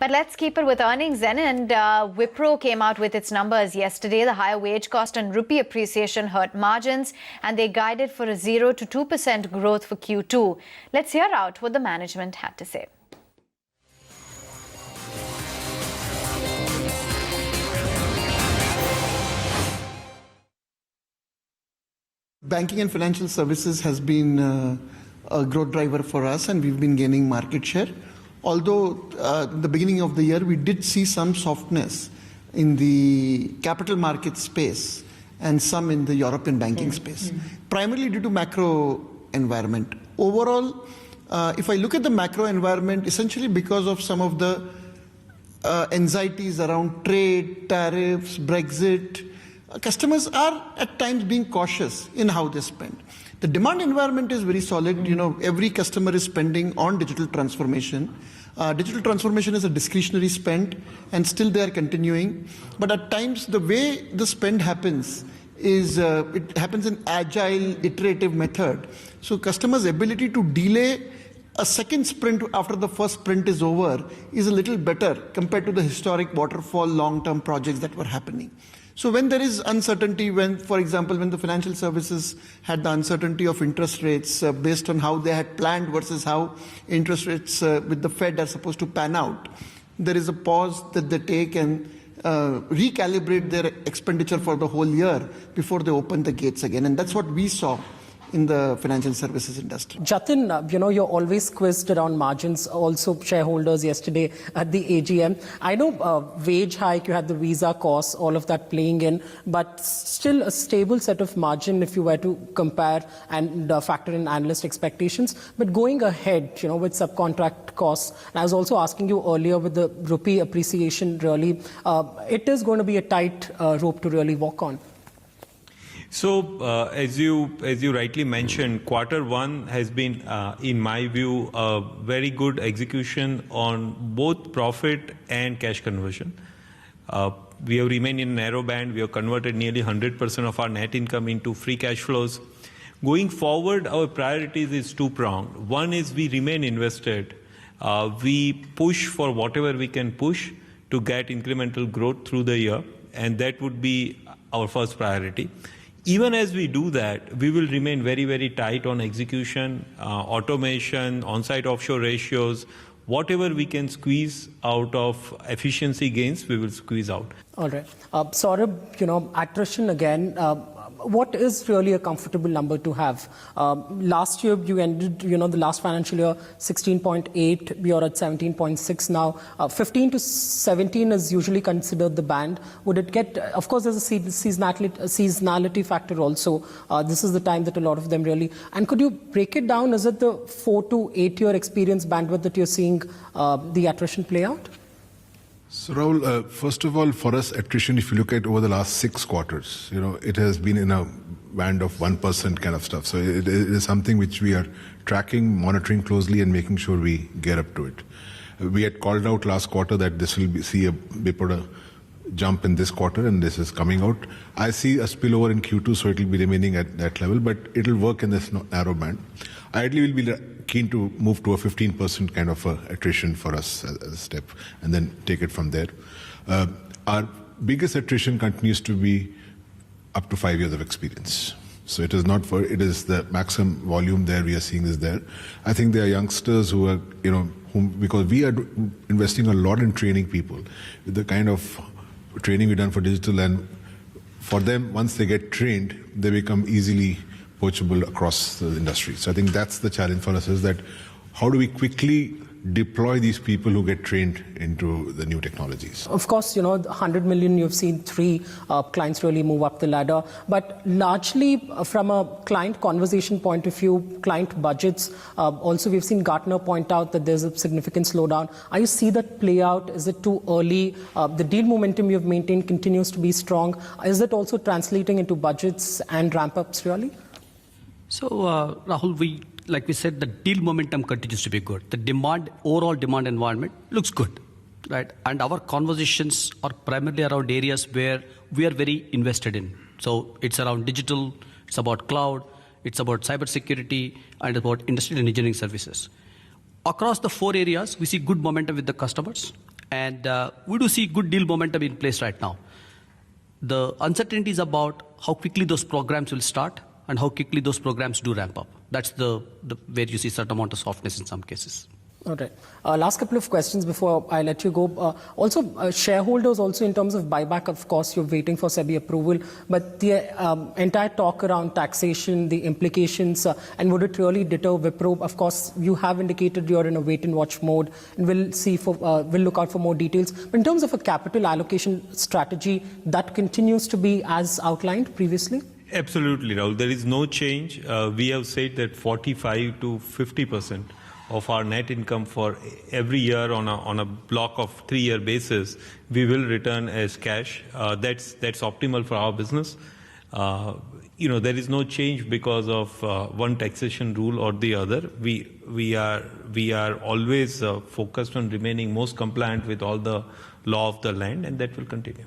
But let's keep it with earnings then. And Wipro came out with its numbers yesterday. The higher wage cost and rupee appreciation hurt margins, and they guided for a 0 to 2% growth for Q2. Let's hear out what the management had to say. Banking and financial services has been a growth driver for us, and we've been gaining market share. Although at the beginning of the year, we did see some softness in the capital market space and some in the European banking space, primarily due to macro environment. Overall, if I look at the macro environment, essentially because of some of the anxieties around trade, tariffs, Brexit, customers are at times being cautious in how they spend. The demand environment is very solid. You know, every customer is spending on digital transformation. Digital transformation is a discretionary spend, and still they are continuing. But at times, the way the spend happens is it happens in agile, iterative method. So customers' ability to delay a second sprint after the first sprint is over is a little better compared to the historic waterfall long-term projects that were happening. So when there is uncertainty, for example, when the financial services had the uncertainty of interest rates based on how they had planned versus how interest rates with the Fed are supposed to pan out, there is a pause that they take and recalibrate their expenditure for the whole year before they open the gates again. And that's what we saw in the financial services industry. Jatin, you're always quizzed around margins, also shareholders yesterday at the AGM. I know wage hike, you had the visa costs, all of that playing in, but still a stable set of margin if you were to compare and factor in analyst expectations. But going ahead, with subcontract costs, and I was also asking you earlier with the rupee appreciation, really, it is going to be a tight rope to really walk on. So, as you rightly mentioned, Q1 has been, in my view, a very good execution on both profit and cash conversion. We have remained in a narrow band. We have converted nearly 100% of our net income into free cash flows. Going forward, our priorities is two-pronged. One is we remain invested. We push for whatever we can push to get incremental growth through the year, and that would be our first priority. Even as we do that, we will remain very, very tight on execution, automation, on-site offshore ratios. Whatever we can squeeze out of efficiency gains, we will squeeze out. All right. Saurabh, attrition again. What is really a comfortable number to have? Last year, you ended, the last financial year, 16.8. You're at 17.6 now. 15 to 17 is usually considered the band. Would it get, of course, there's a seasonality factor also. This is the time that a lot of them really, and could you break it down? Is it the 4 to 8 year experience bandwidth that you're seeing the attrition play out? So Rahul, first of all, for us, attrition, if you look at over the last 6 quarters, it has been in a band of 1% kind of stuff. So it is something which we are tracking, monitoring closely, and making sure we get up to it. We had called out last quarter that this will see a bit of a jump in this quarter, and this is coming out. I see a spillover in Q2, so it will be remaining at that level, but it will work in this narrow band. Ideally, we'll be keen to move to a 15% kind of attrition for us as a step, and then take it from there. Our biggest attrition continues to be up to 5 years of experience. So it is not for, it is the maximum volume there we are seeing is there. I think there are youngsters who are, because we are investing a lot in training people, with the kind of training we've done for digital, and for them, once they get trained, they become easily poachable across the industry. So I think that's the challenge for us, is that how do we quickly deploy these people who get trained into the new technologies? Of course, 100 million, you've seen 3 clients really move up the ladder. But largely from a client conversation point of view, client budgets, also we've seen Gartner point out that there's a significant slowdown. Are you see that play out? Is it too early? The deal momentum you've maintained continues to be strong. Is it also translating into budgets and ramp-ups really? So, Rahul, like we said, the deal momentum continues to be good. The overall demand environment looks good, right? And our conversations are primarily around areas where we are very invested in. So it's around digital, it's about cloud, it's about cybersecurity, and about industrial and engineering services. Across the 4 areas, we see good momentum with the customers. And we do see good deal momentum in place right now. The uncertainty is about how quickly those programs will start and how quickly those programs do ramp up. That's the where you see certain amount of softness in some cases. All right. Last couple of questions before I let you go. Shareholders also in terms of buyback, of course, you're waiting for SEBI approval, but the entire talk around taxation, the implications, and would it really deter Wipro? Of course, you have indicated you're in a wait-and-watch mode, and we'll look out for more details. But in terms of a capital allocation strategy, that continues to be as outlined previously? Absolutely, Rahul. There is no change. We have said that 45 to 50% of our net income for every year on a block of 3-year basis, we will return as cash. That's optimal for our business. There is no change because of one taxation rule or the other. We are always focused on remaining most compliant with all the law of the land, and that will continue.